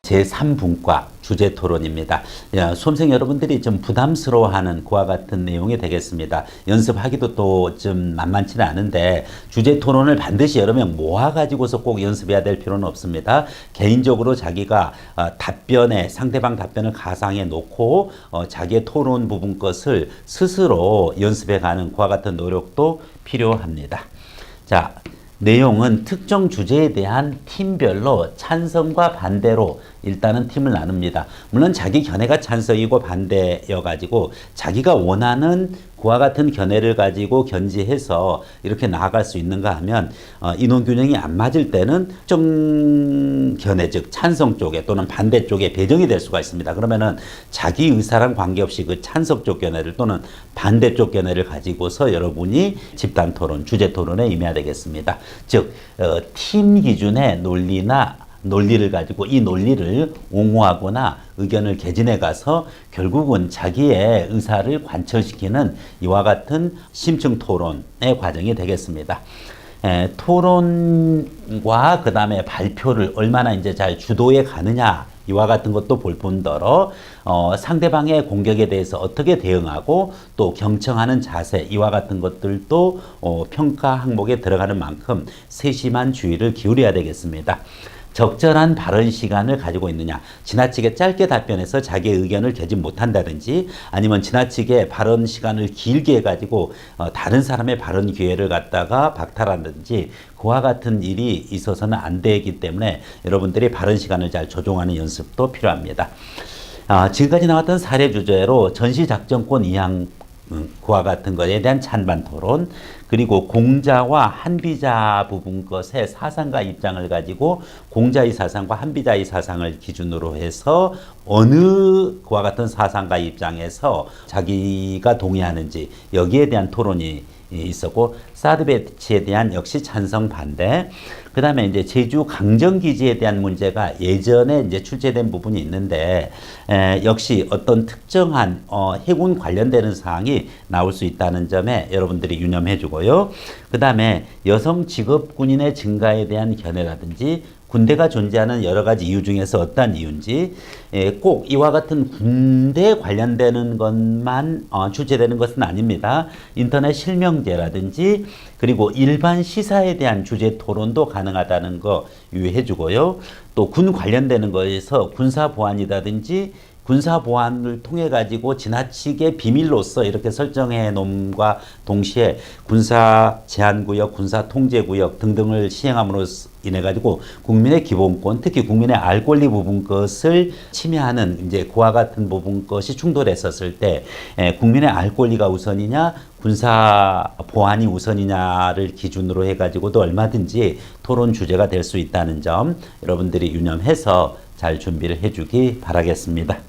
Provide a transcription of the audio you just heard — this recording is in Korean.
제3분과 주제 토론입니다. 수험생 여러분들이 좀 부담스러워하는 그와 같은 내용이 되겠습니다. 연습하기도 또 좀 만만치는 않은데 주제 토론을 반드시 여러 명 모아가지고서 꼭 연습해야 될 필요는 없습니다. 개인적으로 자기가 상대방 답변을 가상해 놓고 자기의 토론 부분 것을 스스로 연습해가는 그와 같은 노력도 필요합니다. 자, 내용은 특정 주제에 대한 팀별로 찬성과 반대로 일단은 팀을 나눕니다. 물론 자기 견해가 찬성이고 반대여가지고 자기가 원하는 그와 같은 견해를 가지고 견지해서 이렇게 나아갈 수 있는가 하면 인원 균형이 안 맞을 때는 특정 견해 즉 찬성 쪽에 또는 반대 쪽에 배정이 될 수가 있습니다. 그러면은 자기 의사랑 관계없이 그 찬성 쪽 견해를 또는 반대 쪽 견해를 가지고서 여러분이 집단 토론, 주제 토론에 임해야 되겠습니다. 즉 팀 기준의 논리를 가지고 이 논리를 옹호하거나 의견을 개진해 가서 결국은 자기의 의사를 관철시키는 이와 같은 심층 토론의 과정이 되겠습니다. 토론과 그 다음에 발표를 얼마나 이제 잘 주도해 가느냐 이와 같은 것도 볼 뿐더러 상대방의 공격에 대해서 어떻게 대응하고 또 경청하는 자세 이와 같은 것들도 평가 항목에 들어가는 만큼 세심한 주의를 기울여야 되겠습니다. 적절한 발언 시간을 가지고 있느냐. 지나치게 짧게 답변해서 자기의 의견을 개진 못한다든지 아니면 지나치게 발언 시간을 길게 해가지고 다른 사람의 발언 기회를 갖다가 박탈한다든지 그와 같은 일이 있어서는 안 되기 때문에 여러분들이 발언 시간을 잘 조정하는 연습도 필요합니다. 지금까지 나왔던 사례 주제로 전시작전권 이양 그와 같은 것에 대한 찬반 토론, 그리고 공자와 한비자 부분 것의 사상과 입장을 가지고 공자의 사상과 한비자의 사상을 기준으로 해서 어느 그와 같은 사상과 입장에서 자기가 동의하는지 여기에 대한 토론이 있었고, 사드 배치에 대한 역시 찬성 반대. 그 다음에 이제 제주 강정기지에 대한 문제가 예전에 이제 출제된 부분이 있는데, 역시 어떤 특정한 해군 관련되는 사항이 나올 수 있다는 점에 여러분들이 유념해 주고요. 그 다음에 여성 직업 군인의 증가에 대한 견해라든지 군대가 존재하는 여러 가지 이유 중에서 어떤 이유인지, 꼭 이와 같은 군대에 관련되는 것만 출제되는 것은 아닙니다. 인터넷 실명제라든지 그리고 일반 시사에 대한 주제 토론도 가능하다는 거 유의해 주고요. 또 군 관련되는 거에서 군사 보안이라든지 군사 보안을 통해 가지고 지나치게 비밀로서 이렇게 설정해 놓음과 동시에 군사 제한구역, 군사 통제구역 등등을 시행함으로 인해 가지고 국민의 기본권, 특히 국민의 알 권리 부분 것을 침해하는 이제 그와 같은 부분 것이 충돌했었을 때 국민의 알 권리가 우선이냐, 군사 보안이 우선이냐를 기준으로 해 가지고도 얼마든지 토론 주제가 될 수 있다는 점 여러분들이 유념해서 잘 준비를 해주기 바라겠습니다.